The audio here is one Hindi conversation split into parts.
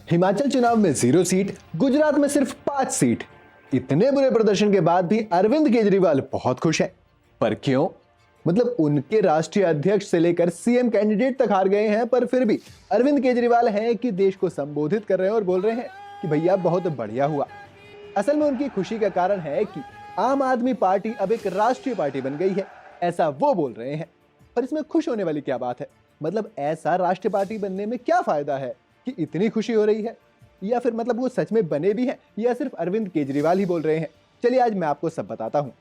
हिमाचल चुनाव में 0 सीट, गुजरात में सिर्फ 5 सीट। इतने बुरे प्रदर्शन के बाद भी अरविंद केजरीवाल बहुत खुश हैं। पर क्यों? मतलब उनके राष्ट्रीय अध्यक्ष से लेकर सीएम कैंडिडेट तक हार गए हैं, पर फिर भी अरविंद केजरीवाल हैं कि देश को संबोधित कर रहे हैं और बोल रहे हैं कि भैया बहुत बढ़िया हुआ। असल में उनकी खुशी का कारण है कि आम आदमी पार्टी अब एक राष्ट्रीय पार्टी बन गई है, ऐसा वो बोल रहे हैं। पर इसमें खुश होने वाली क्या बात है? मतलब ऐसा राष्ट्रीय पार्टी बनने में क्या फायदा है कि इतनी खुशी हो रही है? या फिर मतलब वो सच में बने भी हैं या सिर्फ अरविंद केजरीवाल ही बोल रहे हैं? चलिए आज मैं आपको सब बताता हूं।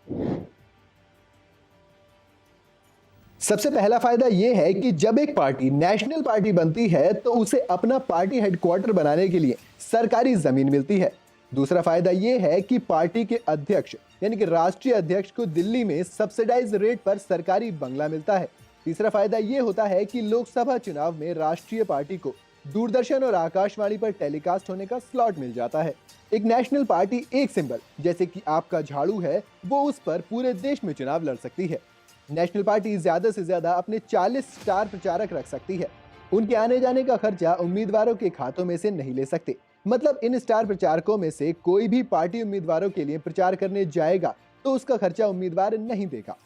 सबसे पहला फायदा यह है कि जब एक पार्टी नेशनल पार्टी बनती है तो उसे अपना पार्टी हेडक्वार्टर बनाने के लिए सरकारी जमीन मिलती है। दूसरा फायदा यह है कि पार्टी के अध्यक्ष यानी कि राष्ट्रीय अध्यक्ष को दिल्ली में सब्सिडाइज रेट पर सरकारी बंगला मिलता है। तीसरा फायदा यह होता है कि लोकसभा चुनाव में राष्ट्रीय पार्टी को दूरदर्शन और आकाशवाणी पर टेलीकास्ट होने का स्लॉट मिल जाता है। एक नेशनल पार्टी एक सिंबल जैसे कि आपका झाड़ू है, वो उस पर पूरे देश में चुनाव लड़ सकती है। नेशनल पार्टी ज्यादा से ज्यादा अपने 40 स्टार प्रचारक रख सकती है। उनके आने जाने का खर्चा उम्मीदवारों के खातों में से नहीं ले सकते। मतलब इन स्टार प्रचारकों में से कोई भी पार्टी उम्मीदवारों के लिए प्रचार करने जाएगा तो उसका खर्चा उम्मीदवार नहीं देगा।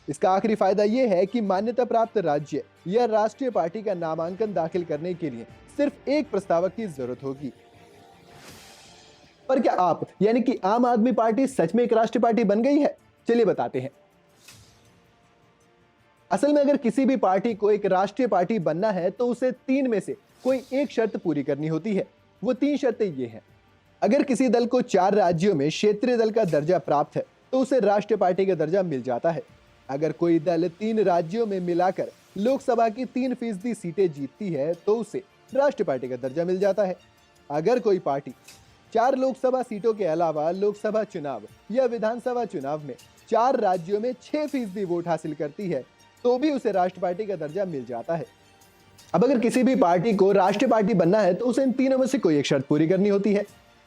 इसका आखिरी फायदा यह है कि मान्यता प्राप्त राज्य या राष्ट्रीय पार्टी का नामांकन दाखिल करने के लिए सिर्फ एक प्रस्तावक की जरूरत होगी। पर क्या आप यानी कि आम आदमी पार्टी सच में एक राष्ट्रीय पार्टी बन गई है? चलिए बताते हैं। असल में अगर किसी भी पार्टी को एक राष्ट्रीय पार्टी बनना है तो उसे 3 में से कोई एक शर्त पूरी करनी होती है। वो 3 शर्तें ये हैं। अगर किसी दल को 4 राज्यों में क्षेत्रीय दल का दर्जा प्राप्त है तो उसे राष्ट्रीय पार्टी का दर्जा मिल जाता है। अगर कोई दल 3 राज्यों में मिलाकर लोकसभा की 3% सीटें जीतती है तो उसे राष्ट्रीय पार्टी का दर्जा मिल जाता है। अगर कोई पार्टी 4 लोकसभा सीटों के अलावा लोकसभा चुनाव या विधानसभा चुनाव में 4 राज्यों में 6% वोट हासिल करती है तो भी उसे राष्ट्रीय पार्टी का दर्जा मिल जाता है। अब अगर किसी भी पार्टी को राष्ट्रीय पार्टी बनना है तो उसे इन तीनों में से कोई एक शर्त पूरी करनी होती है।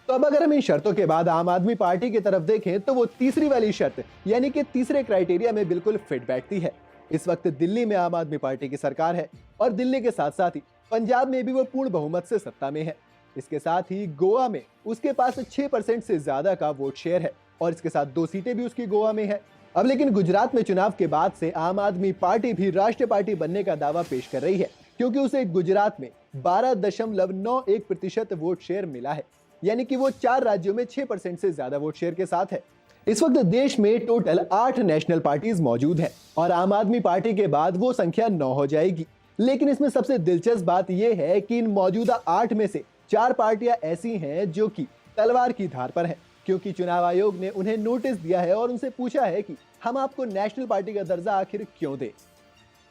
तो अब अगर हम इन शर्तों के बाद आम आदमी पार्टी की तरफ देखें तो वो तीसरी वाली शर्त यानी कि तीसरे क्राइटेरिया में बिल्कुल फिट बैठती है। इस वक्त दिल्ली में आम आदमी पार्टी की सरकार है और दिल्ली के साथ साथ ही पंजाब में भी वो पूर्ण बहुमत से सत्ता में है। इसके साथ ही गोवा में उसके पास 6% से ज्यादा का वोट शेयर है और इसके साथ 2 सीटें भी उसकी गोवा में है। अब लेकिन गुजरात में चुनाव के बाद से आम आदमी पार्टी भी राष्ट्रीय पार्टी बनने का दावा पेश कर रही है, क्योंकि उसे गुजरात में 12.91% वोट शेयर मिला है, यानी कि वो 4 राज्यों में 6% से ज्यादा वोट शेयर के साथ है। इस वक्त देश में टोटल 8 नेशनल पार्टीज मौजूद हैं और आम आदमी पार्टी के बाद वो संख्या 9 हो जाएगी। लेकिन इसमें सबसे दिलचस्प बात यह है कि इन मौजूदा 8 में से 4 पार्टियां ऐसी हैं जो कि तलवार की धार पर हैं, क्योंकि चुनाव आयोग ने उन्हें नोटिस दिया है और उनसे पूछा है कि हम आपको नेशनल पार्टी का दर्जा आखिर क्यों दें।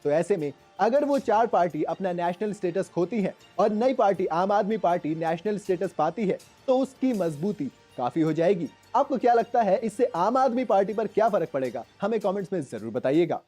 तो ऐसे में अगर वो 4 पार्टी अपना नेशनल स्टेटस खोती है और नई पार्टी आम आदमी पार्टी नेशनल स्टेटस पाती है तो उसकी मजबूती काफी हो जाएगी। आपको क्या लगता है, इससे आम आदमी पार्टी पर क्या फर्क पड़ेगा? हमें कमेंट्स में जरूर बताइएगा।